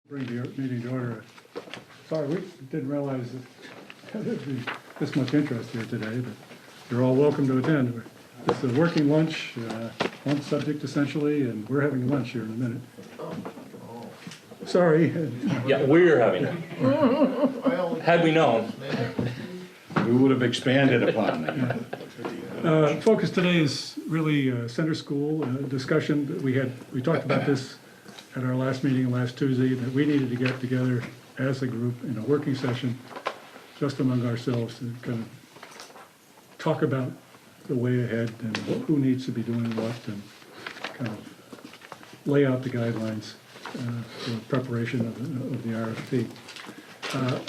Bring the meeting to order. Sorry, we didn't realize that there'd be this much interest here today, but you're all welcome to attend. It's a working lunch, one subject essentially, and we're having lunch here in a minute. Sorry. Yeah, we're having it. Had we known. We would have expanded upon that. Focus today is really center school discussion. That we talked about this at our last meeting last Tuesday, that we needed to get together as a group in a working session just among ourselves to kind of talk about the way ahead and who needs to be doing what, and kind of lay out the guidelines for preparation of the RFP.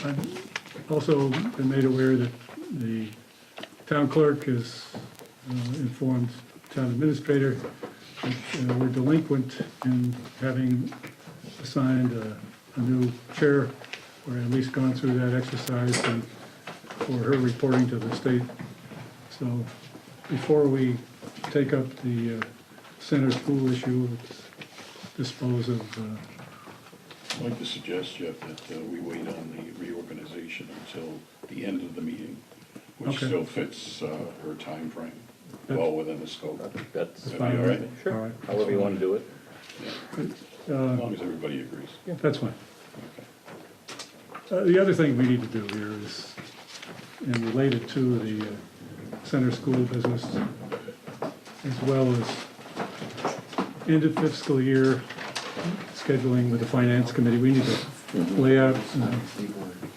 I've also been made aware that the town clerk has informed town administrator that we're delinquent in having assigned a new chair, or at least gone through that exercise and for her reporting to the state. So before we take up the center school issue, let's dispose of. I'd like to suggest, Jeff, that we wait on the reorganization until the end of the meeting, which Okay. still fits her time frame well within the scope. That's That'd be all right? sure. All right. However you want to do it. As long as everybody agrees. That's fine. Okay. The other thing we need to do here is, and related to the center school business, as well as end of fiscal year scheduling with the finance committee, we need to lay out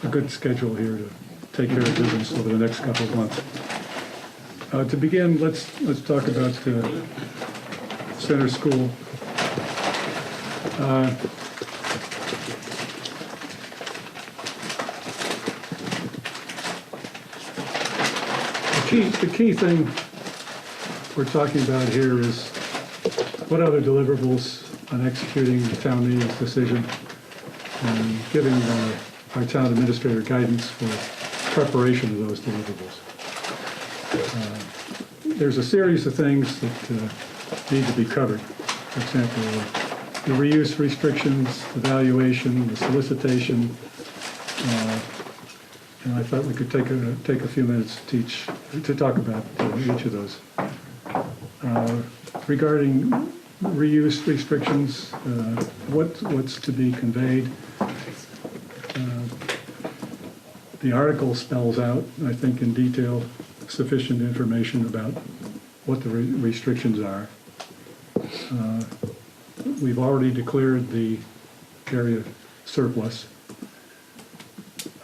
a good schedule here to take care of business over the next couple of months. To begin, let's talk about center school. The key thing we're talking about here is what other deliverables on executing the town meeting's decision and giving our town administrator guidance for preparation of those deliverables. There's a series of things that need to be covered. For example, the reuse restrictions, the valuation, the solicitation, and I thought we could take a few minutes to talk about each of those. Regarding reuse restrictions, what's to be conveyed. The article spells out, I think, in detail, sufficient information about what the restrictions are. We've already declared the area surplus.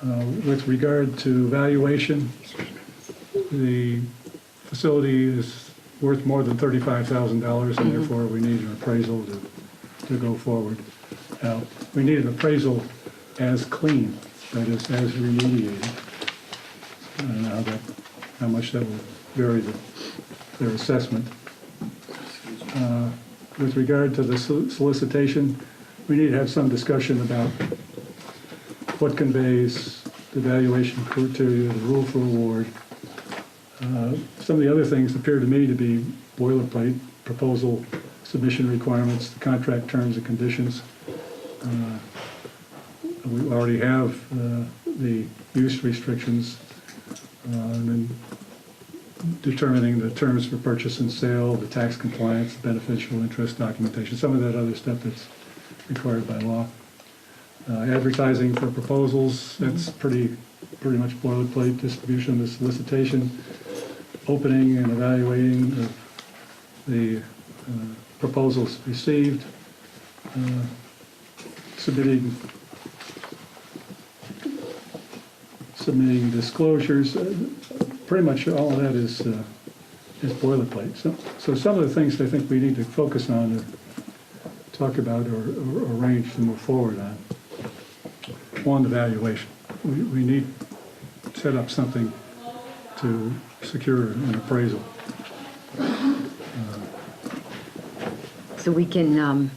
With regard to valuation, the facility is worth more than $35,000, and therefore we need an appraisal to go forward. Now, we need an appraisal as clean, that is, as remediated. I don't know how much that will vary their assessment. With regard to the solicitation, we need to have some discussion about what conveys the valuation criteria, the rule for award. Some of the other things appear to me to be boilerplate: proposal, submission requirements, the contract terms and conditions. We already have the use restrictions, and then determining the terms for purchase and sale, the tax compliance, beneficial interest documentation, some of that other stuff that's required by law. Advertising for proposals, that's pretty much boilerplate. Distribution of the solicitation, opening and evaluating the proposals received, submitting disclosures. Pretty much all of that is boilerplate. So some of the things I think we need to focus on, or talk about, or arrange to move forward on. One, the valuation. We need to set up something to secure an appraisal. So we can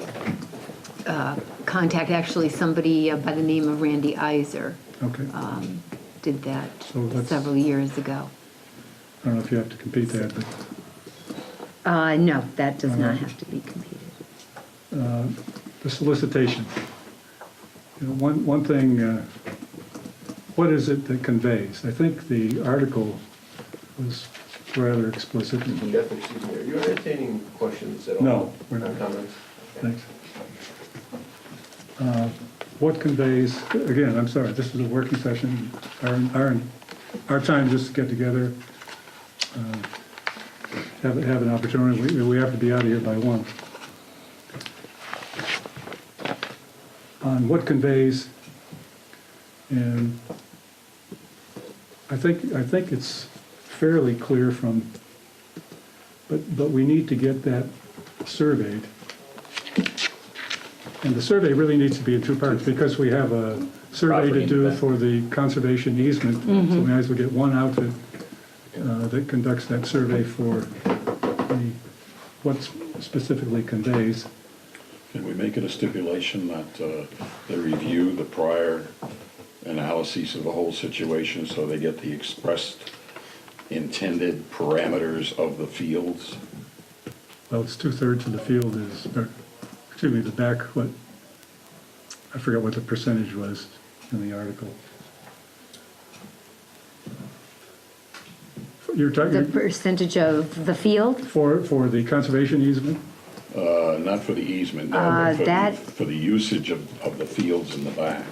contact actually somebody by the name of Randy Iser. Okay. Did that So that's- several years ago. I don't know if you have to compete that, but No, that does not have to be competed. the solicitation. You know, one thing, what is it that conveys? I think the article was rather explicit. Jeff, excuse me, are you entertaining questions at all? No, we're not. Or comments? Okay. Thanks. What conveys, again, I'm sorry, this is a working session. Our time just to get together, have an opportunity. We have to be out of here by 1. On what conveys, and I think it's fairly clear from, but we need to get that surveyed. And the survey really needs to be in 2 parts, because we have a survey to do for the conservation easement. So we might as well get one outfit that conducts that survey for what specifically conveys. Can we make it a stipulation that they review the prior analyses of the whole situation so they get the expressed intended parameters of the fields? Well, it's 2/3 of the field is, or, excuse me, the back, I forgot what the percentage was in the article. You're The talking, percentage of the field? for the conservation easement? Not for the easement, no, but that- for the usage of the fields in the back.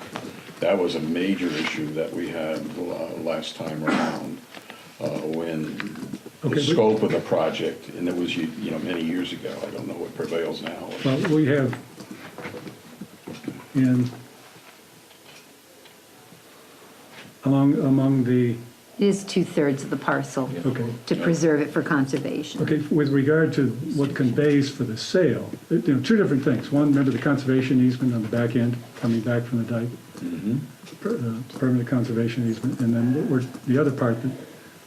That was a major issue that we had last time around, when Okay, the but- scope of the project, and it was, many years ago, I don't know what prevails now. Well, we have among the, It is 2/3 of the parcel okay. to preserve it for conservation. Okay, with regard to what conveys for the sale, 2 different things. One, remember the conservation easement on the back end, coming back from the dike? Permanent conservation easement. And then the other part that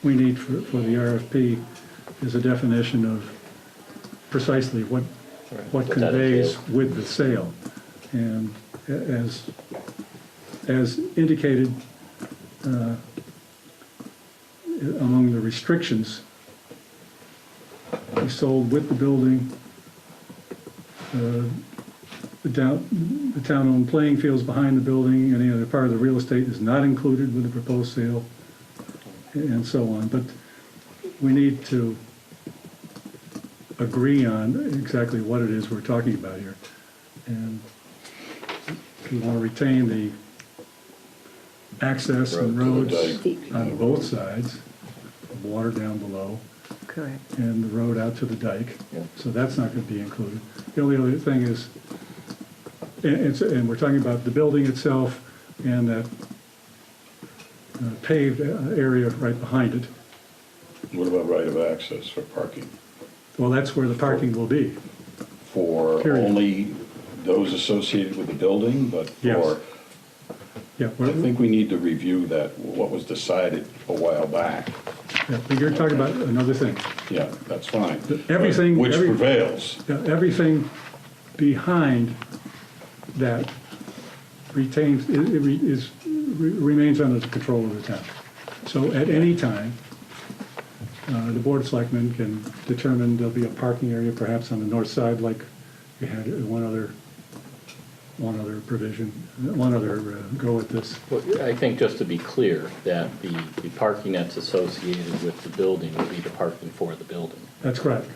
we need for the RFP is a definition of precisely what What that conveys entails. with the sale. And as indicated, among the restrictions, we sold with the building, the town-owned playing fields behind the building, any other part of the real estate is not included with the proposed sale, and so on. But we need to agree on exactly what it is we're talking about here. And if you want to retain the access and Road to the roads dike. on both sides, water down below, Correct. and the road out to the dike. Yeah. So that's not going to be included. The only other thing is, and we're talking about the building itself and that paved area right behind it. What about right of access for parking? Well, that's where the parking will be. For Period. only those associated with the building, but Yes. for, Yeah, I think we need to review that, what was decided a while back. but you're talking about another thing. Yeah, that's fine. Everything- Which every- prevails. Everything behind that remains under the control of the town. So at any time, the Board of Selectmen can determine there'll be a parking area perhaps on the north side, like we had one other provision, one other go at this. Well, I think just to be clear, that the parking that's associated with the building will be the parking for the building. That's correct,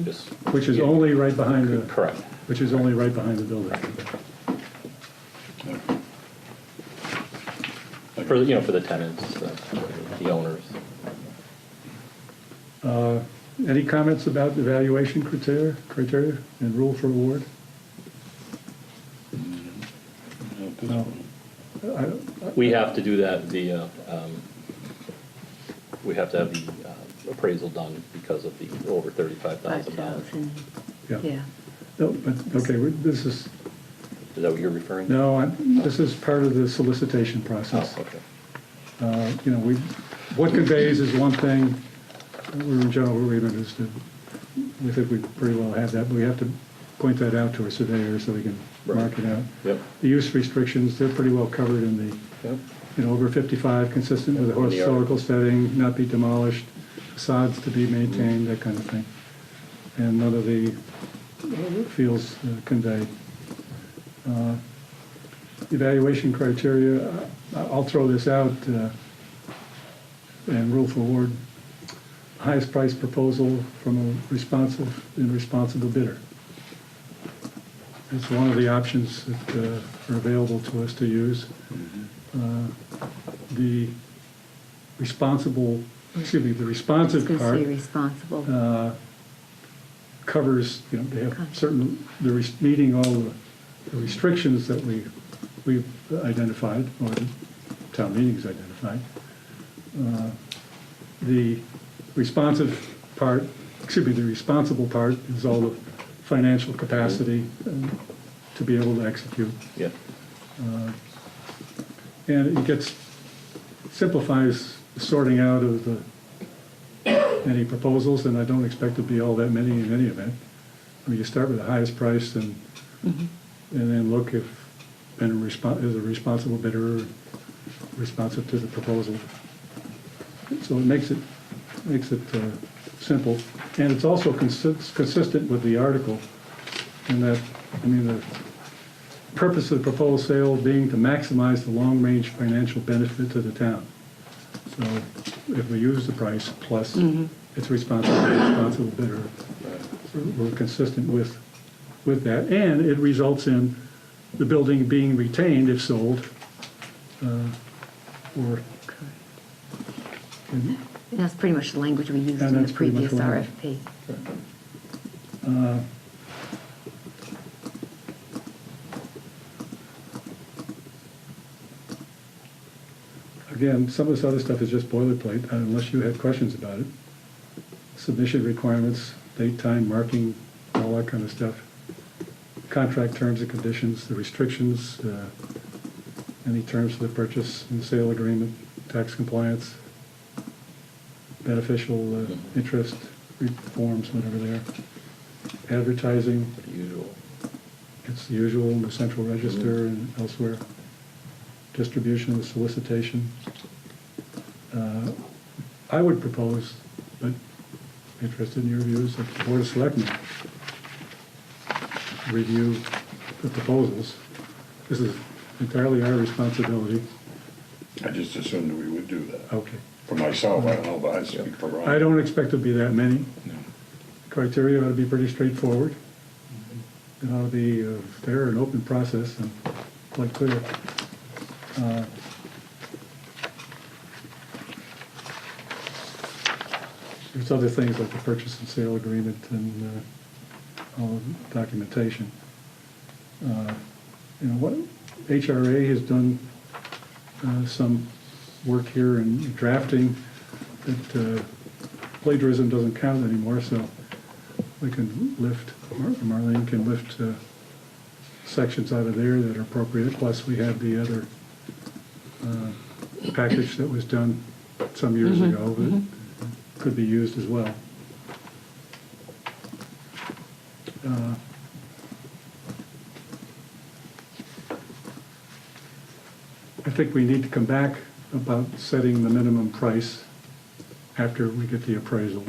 Just- which is only right behind the, Correct. which is only right behind the building. For, for the tenants, the owners. Any comments about the evaluation criteria and rule for award? No. We have to do that via, we have to have the appraisal done because of the over $35,000. 5,000, Yeah. yeah. No, but, okay, this is, Is that what you're referring to? no, this is part of the solicitation process. Oh, okay. What conveys is one thing, we're in general agreement as to, we think we pretty well have that, but we have to point that out to our surveyor so we can mark it out. Yep. The use restrictions, they're pretty well covered in the, Yep. over 55, consistent with the In the historical setting, not be demolished, facades to be maintained, that kind of thing. And none of the fields conveyed. Evaluation criteria, I'll throw this out and rule for award. Highest price proposal from a responsive and responsible bidder. It's one of the options that are available to us to use. The responsive Gonna part say responsible. covers, they have certain, meeting all the restrictions that we've identified, or the town meetings identified. The the responsible part is all the financial capacity to be able to execute. Yeah. And it simplifies the sorting out of any proposals, and I don't expect to be all that many in any event. I mean, you start with the highest price and then look if, is a responsible bidder responsive to the proposal. So it makes it simple, and it's also consistent with the article in that, the purpose of the proposed sale being to maximize the long-range financial benefit to the town. So if we use the price plus it's responsible bidder, so we're consistent with that, and it results in the building being retained if sold, or. And that's pretty much the language we used And in the that's pretty much previous what RFP. Again, some of this other stuff is just boilerplate, unless you had questions about it. Submission requirements, date, time, marking, all that kind of stuff. Contract terms and conditions, the restrictions, any terms for the purchase and sale agreement, tax compliance, beneficial interest forms, whatever they are. Advertising, Usual. it's the usual in the central register and elsewhere. Distribution and solicitation. I would propose, but interested in your views, that the Board of Selectmen review the proposals. This is entirely our responsibility. I just assumed we would do that. Okay. For myself, I don't know, but I speak for Ron. I don't expect to be that many. No. Criteria ought to be pretty straightforward. It ought to be a fair and open process and quite clear. There's other things like the purchase and sale agreement and all the documentation. What HRA has done some work here in drafting that plagiarism doesn't count anymore, so we can lift, Marlene can lift sections out of there that are appropriate, plus we have the other package that was done some years ago that could be used as well. I think we need to come back about setting the minimum price after we get the appraisal.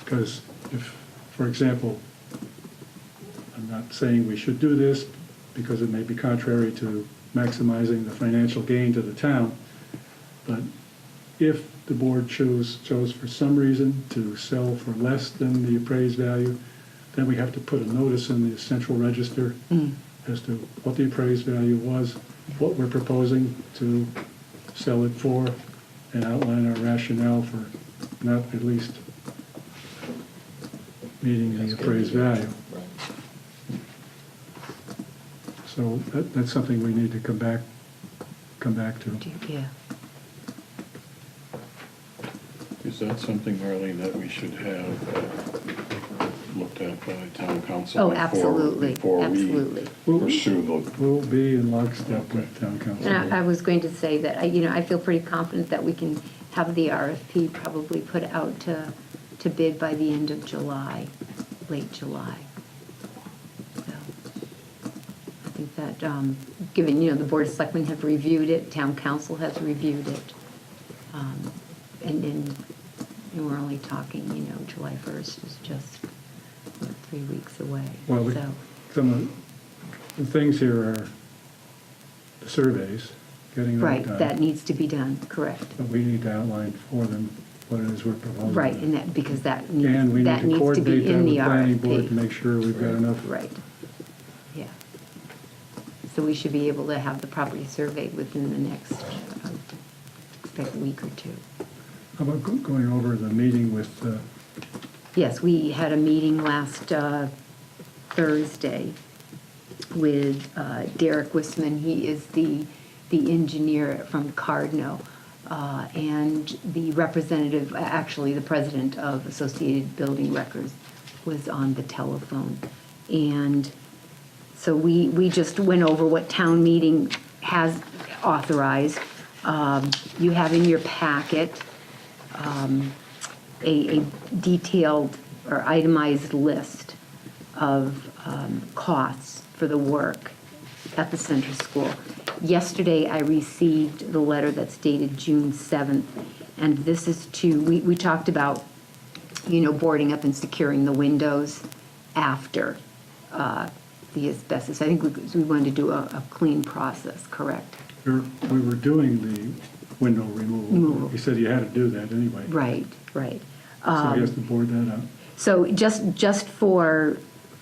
Because if, for example, I'm not saying we should do this because it may be contrary to maximizing the financial gain to the town, but if the board chose for some reason to sell for less than the appraised value, then we have to put a notice in the central register as to what the appraised value was, what we're proposing to sell it for, and outline our rationale for not at least meeting the appraised value. Right. So that's something we need to come back to. Yeah. Is that something, Marlene, that we should have looked at by town council? Oh, absolutely, Before we absolutely. pursue the, We'll be in lockstep with town council. And I was going to say that, I feel pretty confident that we can have the RFP probably put out to bid by the end of July, late July. So I think that, given, the Board of Selectmen have reviewed it, town council has reviewed it, and we're only talking, July 1st is just 3 weeks away. Well, So some of the things here are surveys, getting that Right, done. that needs to be done, correct. But we need to outline for them what it is we're proposing. Right, and that, because that And we needs, need that to needs to coordinate be that in with the planning board to RFP. make sure we've got enough. Right, yeah. So we should be able to have the property surveyed within the next, expect a week or two. How about going over the meeting with, Yes, we had a meeting last Thursday with Derek Wisman. He is the engineer from Cardno, and the representative, actually the president of Associated Building Records, was on the telephone. And so we just went over what town meeting has authorized. You have in your packet a detailed or itemized list of costs for the work at the center school. Yesterday, I received the letter that's dated June 7th, and this is we talked about, boarding up and securing the windows after the asbestos. I think we wanted to do a clean process, correct? we were doing the window removal. You said you had to do that anyway. Right, right. So he has to board that up. So just for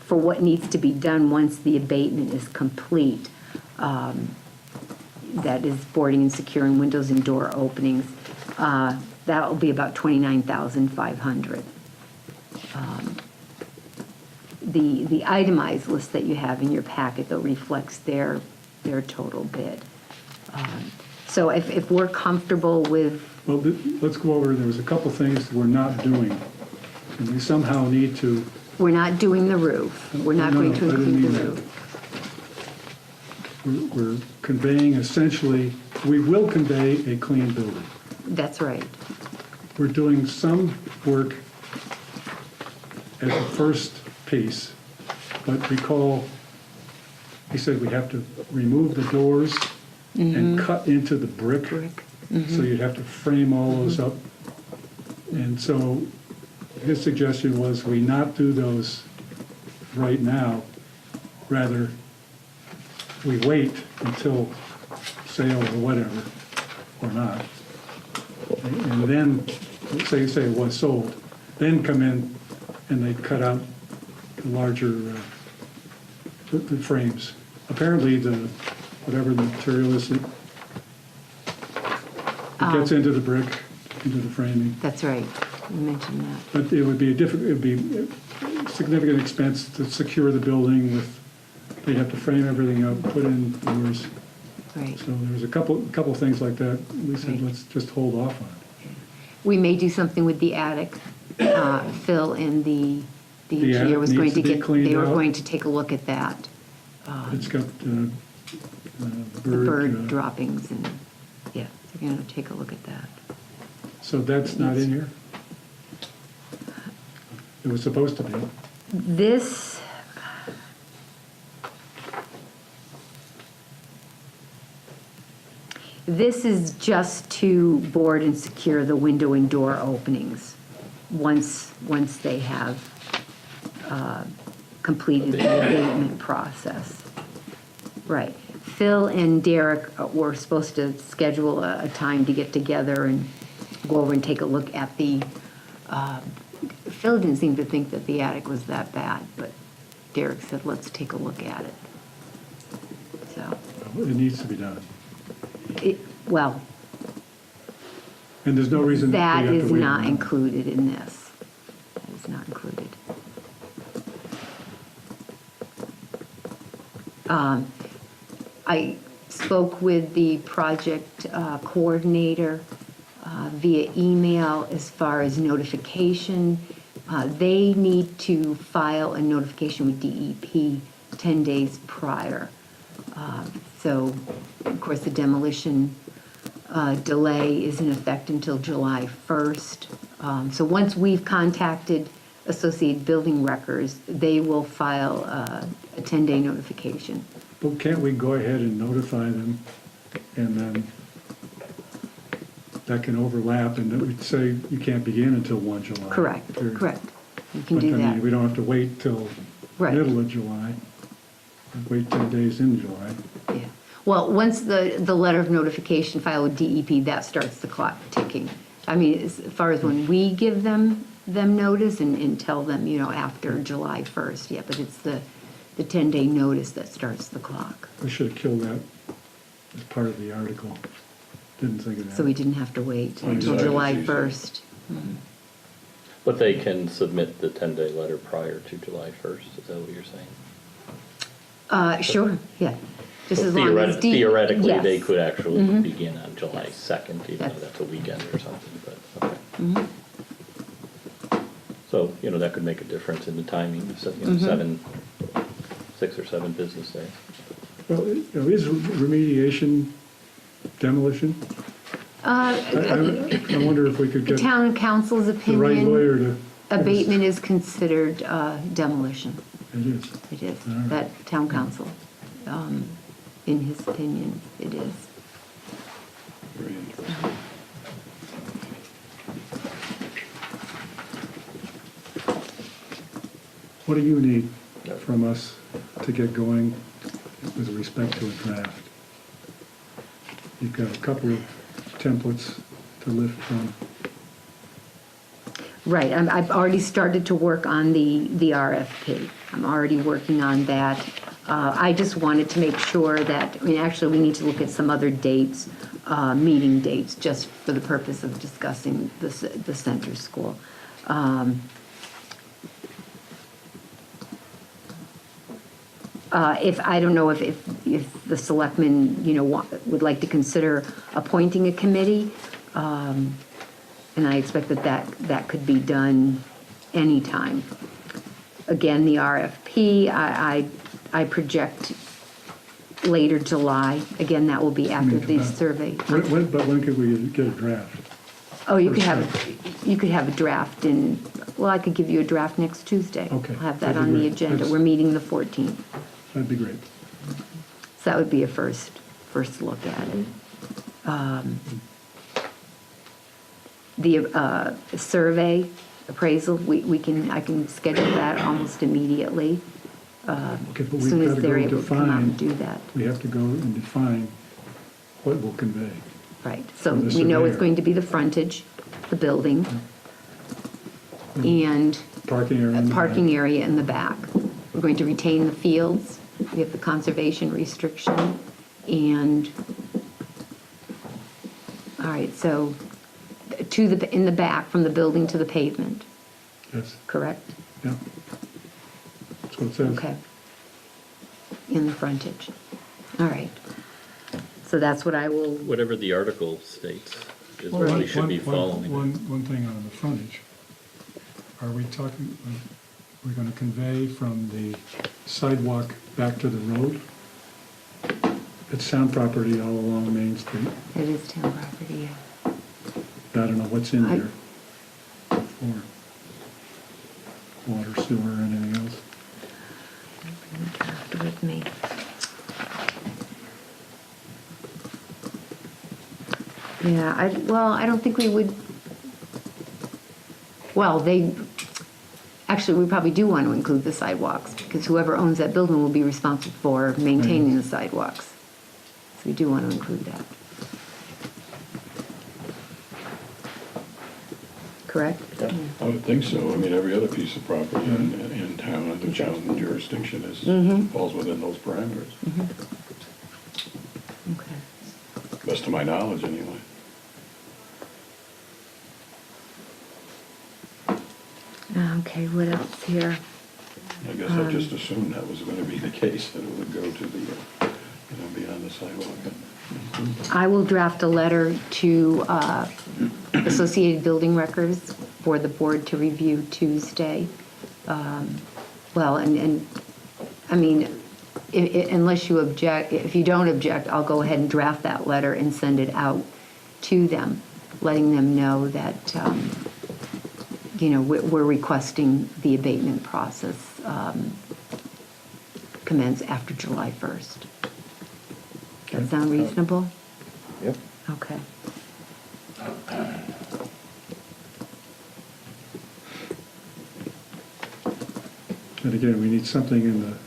what needs to be done once the abatement is complete, that is boarding and securing windows and door openings, that will be about $29,500. The itemized list that you have in your packet, though, reflects their total bid. So if we're comfortable with, Well, let's go over, there was a couple things we're not doing, and we somehow need to. we're not doing the roof. We're not No, going no, to I didn't include mean the that. roof. We're conveying essentially, we will convey a clean building. That's right. We're doing some work as the first piece, but recall, he said we have to remove the doors and cut into the brick. So you'd have to frame all those up. And so his suggestion was we not do those right now, rather we wait until sale or whatever, or not. And then, say it was sold, then come in and they cut out the larger, the frames. Apparently whatever the material is, it gets into the brick, into the framing. That's right. You mentioned that. But it would be a significant expense to secure the building with, they'd have to frame everything up, put in doors. Right. So there's a couple things like that. We said, Right. let's just hold off on it. We may do something with the attic. Phil and the The engineer attic was going needs to to be get, cleaned they were out. going to take a look at that. It's got The bird, bird droppings and, yeah, they're going to take a look at that. so that's not in here? It was supposed to be. This, this is just to board and secure the window and door openings once they have completed the abatement process. Right. Phil and Derek were supposed to schedule a time to get together and go over and take a look at the, Phil didn't seem to think that the attic was that bad, but Derek said, let's take a look at it. So, It needs to be done. well, And there's no reason that that we have to is wait. not included in this. That is not included. I spoke with the project coordinator via email as far as notification. They need to file a notification with DEP 10 days prior. So, of course, the demolition delay is in effect until July 1st. So once we've contacted Associated Building Records, they will file a 10-day notification. Well, can't we go ahead and notify them, and then that can overlap, and then we'd say you can't begin until 1 July? Correct, period. correct. You can But, do I mean, we that. don't have to wait till Right. middle of July, wait 10 days in July. Yeah. Well, once the letter of notification filed with DEP, that starts the clock ticking. I mean, as far as when we give them notice and tell them, after July 1st, yeah, but it's the 10-day notice that starts the clock. I should have killed that as part of the article. Didn't think of that. So we didn't have to wait Oh, until yeah, July it's easy. 1st. But they can submit the 10-day letter prior to July 1st, is that what you're saying? Sure, yeah. Just So as long as Theoretically, yes. they could actually Mhm. begin on July 2nd, even though That's- that's a weekend or something, but, okay. Mhm. So, that could make a difference in the timing, so, Mhm. 6 or 7 business days. Well, is remediation demolition? I wonder if we could get the Town council's right opinion, lawyer to. abatement is considered demolition. It is. It is, All right. that town council, in his opinion, it is. Very interesting. What do you need from us to get going with respect to a draft? You've got a couple of templates to lift from. Right, I've already started to work on the RFP. I'm already working on that. I just wanted to make sure that, actually, we need to look at some other dates, meeting dates, just for the purpose of discussing the center school. I don't know if the selectmen, would like to consider appointing a committee. And I expect that could be done anytime. Again, the RFP, I project later July. Again, that will be after the survey. When could we get a draft? Oh, you could have a draft in, well, I could give you a draft next Tuesday. Okay, I'll have that that'd be on the great. agenda. That's- We're meeting the 14th. That'd be great. So that would be a first look at it. The survey appraisal, I can schedule that almost immediately. Okay, but As we've soon got as to they're go able to come out and do define, that. we have to go and define what we'll convey. Right, so For the we know it's surveyor. going to be the frontage, the building, and Parking area. in a the back. parking area in the back. We're going to retain the fields, we have the conservation restriction, and, all right, so in the back, from the building to the pavement, Yes, correct? yeah. That's what it says. Okay. In the frontage. All right. So that's what I will, Whatever the article states is Well, what we should be one- following. One thing on the frontage. Are we talking, we're going to convey from the sidewalk back to the road? It's town property all along Main Street. it is town property, yeah. I don't know what's in I- there for water, sewer, or anything else. Bring the draft with me. Yeah, I don't think we would, actually, we probably do want to include the sidewalks, because whoever owns that building will be responsible for maintaining the sidewalks. So we do want to include that. Correct? I would think so. I mean, every other piece of property in town under town jurisdiction falls within those parameters. Okay. Best of my knowledge, anyway. Okay, what else here? I guess I just assumed that was going to be the case, that it would go to the, beyond the sidewalk. I will draft a letter to Associated Building Records for the board to review Tuesday. Well, and I mean, unless you object, if you don't object, I'll go ahead and draft that letter and send it out to them, letting them know that, we're requesting the abatement process commence after July 1st. Does that sound reasonable? Yep. Okay. And again, we need something in the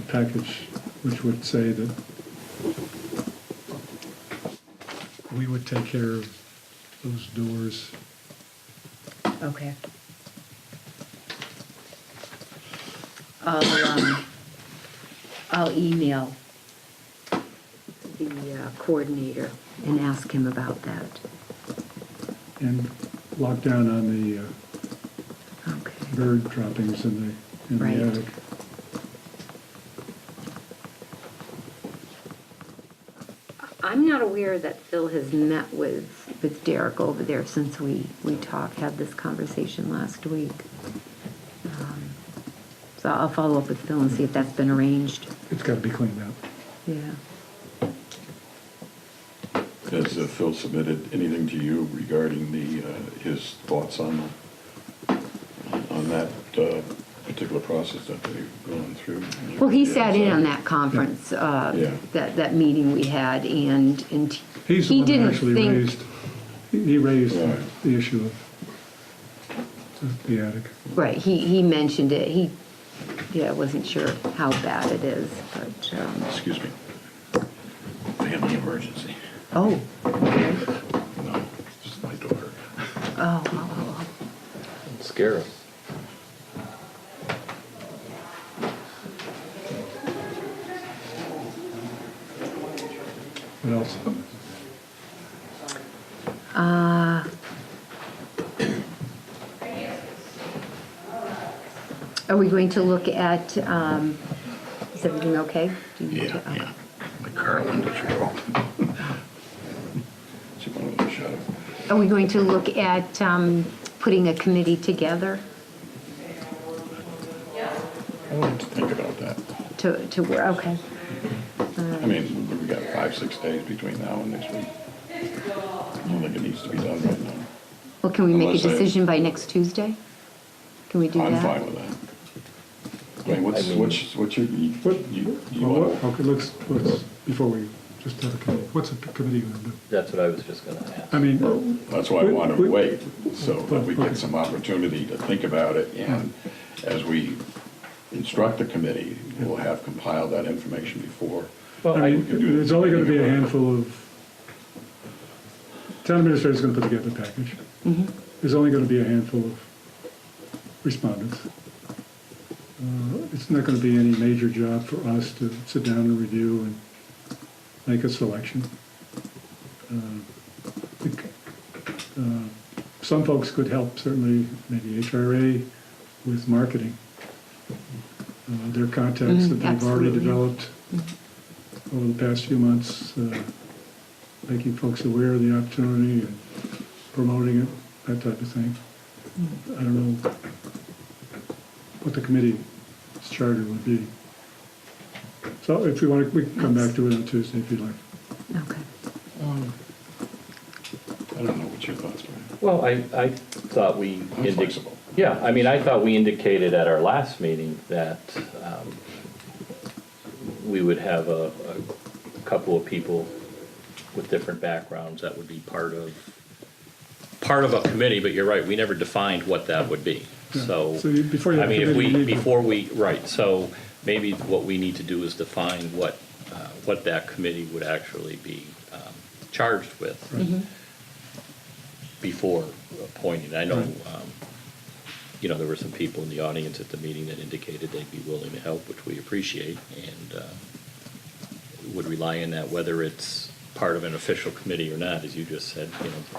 package which would say that we would take care of those doors. Okay. I'll email the coordinator and ask him about that. And lock down on the Okay. bird droppings in Right. the attic. I'm not aware that Phil has met with Derek over there since we had this conversation last week. So I'll follow up with Phil and see if that's been arranged. It's got to be cleaned up. Yeah. Has Phil submitted anything to you regarding his thoughts on that particular process that they've gone through? Well, he sat in on that conference, Yeah. that meeting we had, and He's the he one that didn't actually think. raised, he raised Right. the issue of the attic. Right, he mentioned it, wasn't sure how bad it is, but, Excuse me. Family emergency. oh, okay. No, it's my daughter. Oh. Don't scare us. What else? Are we going to look at, is everything okay? Do you need to- Yeah. My car windows are open. She wanted to shut up. Are we going to look at putting a committee together I wanted to think about that. to work, okay? I mean, we got 5-6 days between now and next week. I don't think it needs to be done right now. Well, can we make a Unless I- decision by next Tuesday? Can we do that? I'm fine with that. I mean, what's your, you Well, want okay, let's, before we just have a committee, what's a committee going to do? That's what I was just gonna ask. I mean, That's why I want to We- wait, so that we Okay. get some opportunity to think about it, and as we instruct the committee, we'll have compiled that information before. Well, I I, mean, there's only going to be a handful of, town administrator's going to put together a package. There's only going to be a handful of respondents. It's not going to be any major job for us to sit down and review and make a selection. Some folks could help, certainly, maybe HRA with marketing. Their contacts that they've already absolutely. developed over the past few months, making folks aware of the opportunity and promoting it, that type of thing. I don't know what the committee's charter would be. So if we want to, we can come back to it on Tuesday if you'd like. Okay. I don't know what your thoughts were. well, I thought we I'm indicated. flexible. Yeah, I mean, I thought we indicated at our last meeting that we would have a couple of people with different backgrounds that would be part of a committee, but you're right, we never defined what that would be. Yeah. So, So before you I have mean, a if committee, you we, need to- before we, right, so maybe what we need to do is define what that committee would actually be charged with before appointing. I know, there were some people in the audience at the meeting that indicated they'd be willing to help, which we appreciate, and would rely on that, whether it's part of an official committee or not, as you just said,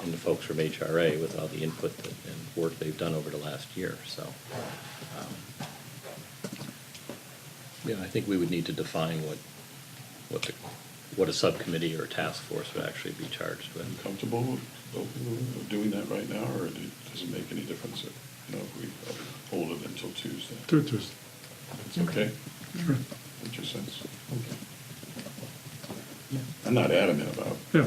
and the folks from HRA with all the input and work they've done over the last year, so. I think we would need to define what a subcommittee or a task force would actually be charged Are you with. comfortable with doing that right now, or does it make any difference if we hold it until Tuesday? Do it Tuesday. It's okay? Sure. What's your sense? Okay. I'm not adamant about. Yeah,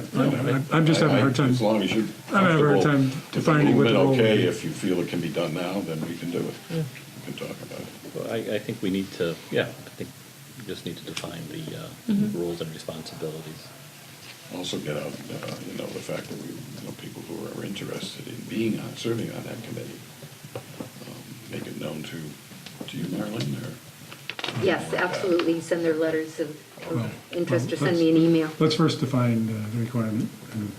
I'm just having a hard time. As long as you're I'm having a hard time comfortable. defining what If the it's a role little bit would okay, be. if you feel it can be done now, then we can do it. We can talk about it. Well, I think we need to, I think we just need to define the rules and responsibilities. Also get out, the fact that people who are interested in being on, serving on that committee, make it known to you, Marilyn, or Yes, absolutely, send their letters of Well, interest or well, send me an email. Let's first define the requirement and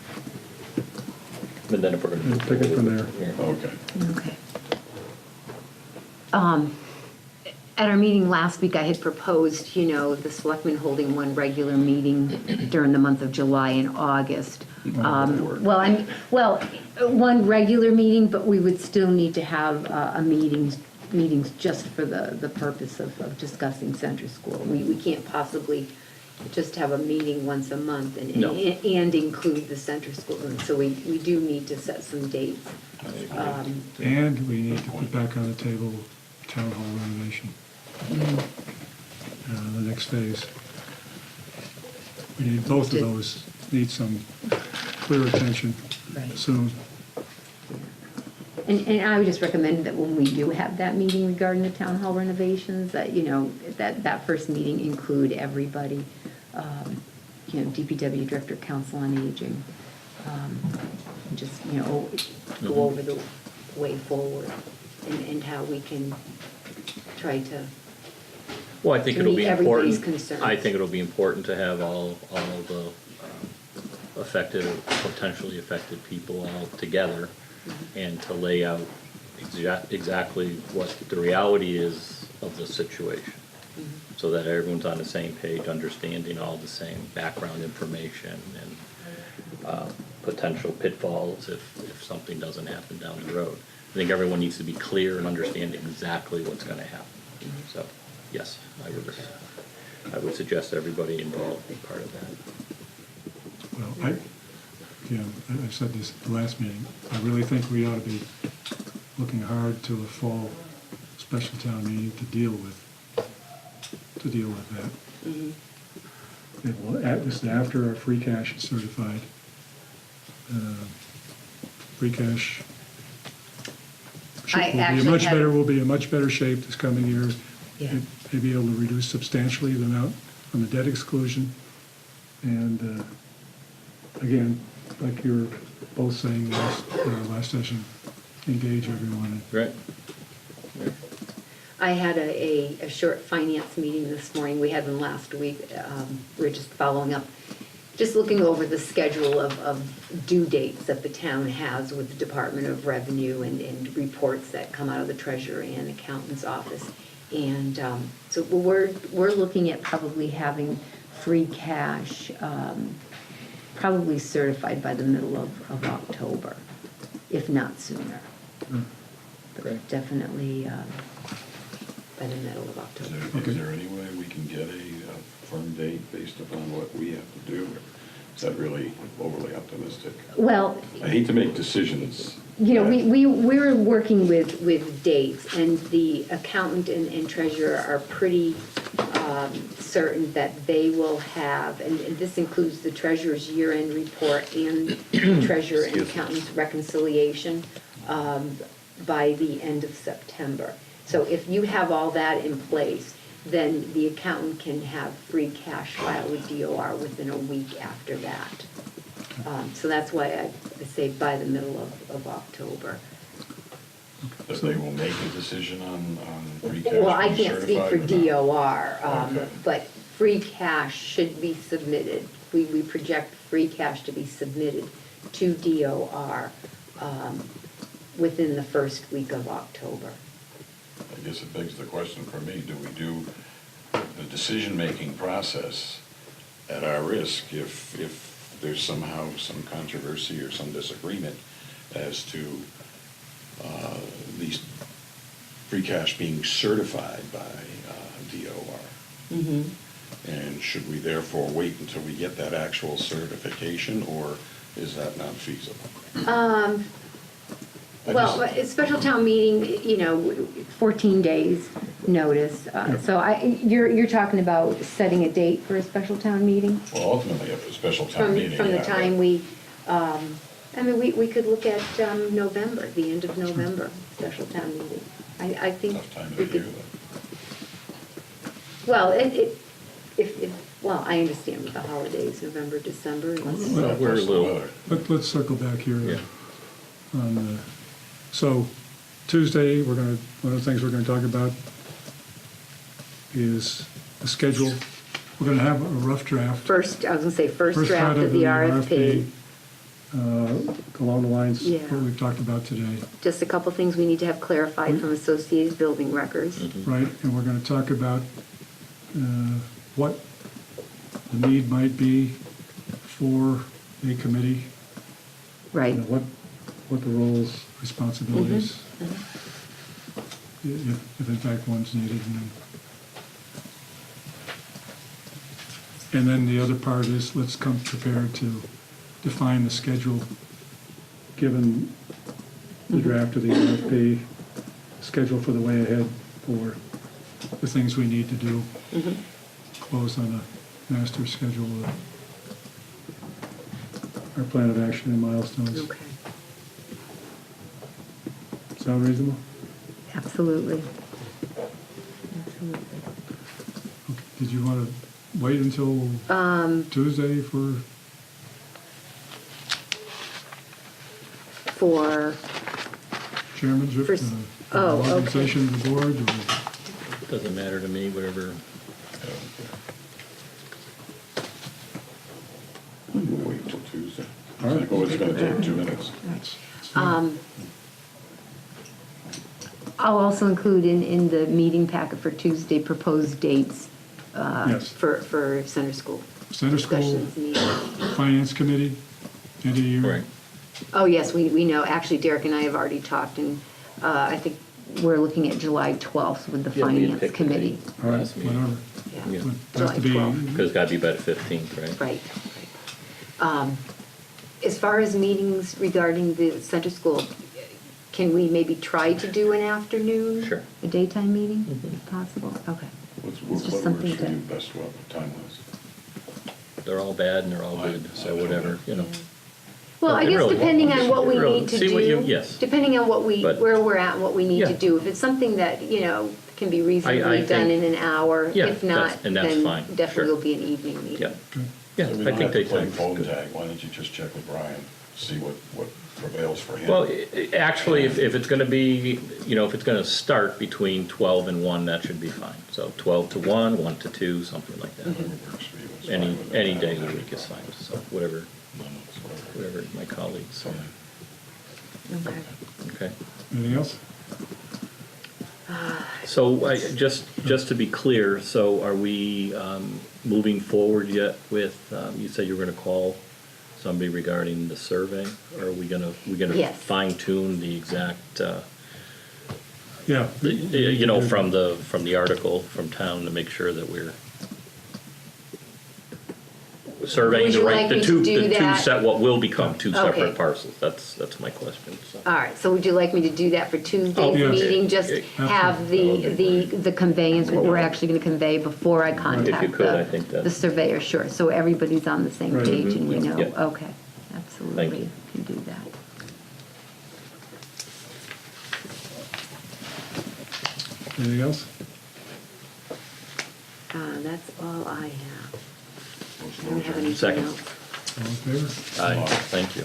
And then if we're gonna. And take it from there. Yeah. Okay. Okay. At our meeting last week, I had proposed, the selectmen holding one regular meeting during the month of July and August. One regular meeting, but we would still need to have meetings just for the purpose of discussing center school. We can't possibly just have a meeting once a month No. and include the center school. And so we do need to set some dates. And we need to put back on the table town hall renovation. The next phase. We need, both of those need some clear attention Right. soon. And I would just recommend that when we do have that meeting regarding the town hall renovations, that, that first meeting include everybody, DPW Director, Council on Aging, and just, go over the way forward and how we can try to, Well, I think to it'll meet be everybody's important. concerns. I think it'll be important to have all of the affected, or potentially affected people all together and to lay out exactly what the reality is of the situation. So that everyone's on the same page, understanding all the same background information and potential pitfalls if something doesn't happen down the road. I think everyone needs to be clear and understand exactly what's gonna happen. So, yes, I would suggest everybody involved be part of that. Well, I said this at the last meeting, I really think we ought to be looking hard to a fall special town meeting to deal with that. This is after our free cash is certified. Free cash will be in much better shape this coming year. Yeah. May be able to reduce substantially the amount on the debt exclusion. And again, like you were both saying last session, engage everyone. Right? I had a short finance meeting this morning. We had one last week. We're just following up, just looking over the schedule of due dates that the town has with the Department of Revenue and reports that come out of the treasurer and accountant's office. And so we're looking at probably having free cash probably certified by the middle of October, if not sooner. But Great. definitely by the middle of October. Is there any way we can get a firm date based upon what we have to do? Is that really overly optimistic? Well, I hate to make decisions. we're working with dates, and the accountant and treasurer are pretty certain that they will have, and this includes the treasurer's year-end report and treasurer and accountant's reconciliation by the end of September. So if you have all that in place, then the accountant can have free cash filed with DOR within a week after that. So that's why I say by the middle of October. That they will make a decision on free cash Well, I being can't speak for certified or not? DOR, Okay. but free cash should be submitted. We project free cash to be submitted to DOR within the first week of October. I guess it begs the question for me, do we do the decision-making process at our risk if there's somehow some controversy or some disagreement as to these free cash being certified by DOR? And should we therefore wait until we get that actual certification, or is that not feasible? Well, a special town meeting, 14 days notice. So you're talking about setting a date for a special town meeting? Well, ultimately, if a special town From meeting. the yeah, time but- we could look at November, the end of November, special town meeting. I think Tough time we of year, could, though. well, I understand with the holidays, November, December. Well, we're a little, Let's circle back here Yeah. on so Tuesday, one of the things we're gonna talk about is the schedule. We're gonna have a rough draft. First, I was gonna say, first First draft part of the RFP. Along the lines Yeah. what we've talked about today, Just a couple things we need to have clarified from Associated Building Records. right? And we're gonna talk about what the need might be for a committee, Right. what the roles, responsibilities, if in fact one's needed. And then the other part is, let's come prepared to define the schedule, given the draft of the RFP, schedule for the way ahead for the things we need to do. Close on a master schedule of our plan of action and milestones. Okay. Sound reasonable? Absolutely. Absolutely. Okay. Did you want to wait until Tuesday for For, chairman's, For s- oh, okay. organization of the board? Or- Doesn't matter to me, whatever. We'll wait until Tuesday. All right. Oh, it's gonna take 2 minutes. That's fine. I'll also include in the meeting packet for Tuesday proposed dates Yes. for center school Center School discussions. meetings. Finance Committee, end of the year. Right. Oh, yes, we know. Actually, Derek and I have already talked, and I think we're looking at July 12th with the Yeah, we had Finance picked a Committee. date All right, last meeting. whatever. Yeah. Yeah. But has to be, July 12th. Because it's got to be by the 15th, right? Right. As far as meetings regarding the center school, can we maybe try to do an afternoon? Sure. A daytime meeting, if possible? Okay. What's It's just what something works for to- you best, what time-wise? They're all bad and they're all good, so whatever, you know. Well, I It guess really depending won't. on what we Really, need to see what you- do. yes. Depending on what But- where we're at, and what we need to Yeah. do. If it's something that, can be reasonably I done think- in an hour. Yeah, If not, and that's then fine, definitely sure. will be an evening meeting. Yeah, okay. yeah, So we I don't think have to play daytime's phone good. tag. Why don't you just check with Brian, see what prevails for him? Well, actually, if it's going to be, if it's going to start between 12 and 1, that should be fine. So 12 to 1, 1 to 2, something like that. Whatever works for you, it's fine Any with me. any day of the week is fine, so whatever No, it's whatever. my colleagues say. Okay. Okay. Anything else? So just to be clear, so are we moving forward yet with, you said you were going to call somebody regarding the survey? Or are we going to Yes. fine tune the exact, Yeah. from the article from town to make sure that we're surveying Would the you right, like the me to two, do the two that? set, what will become two Okay. separate parcels? That's my question, so. All right, so would you like me to do that for Tuesday's Oh, yes. meeting? Just Yeah, have the conveyance, what we're actually going to convey before I contact could, I think that- the surveyor, sure. So everybody's on the same Right. page and we know, Yeah. okay, Thank absolutely, you. can do that. Anything else? That's all I have. I Motion don't have adjourned. anything Second. else. All in favor? Aye, thank you.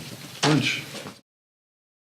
Lunch.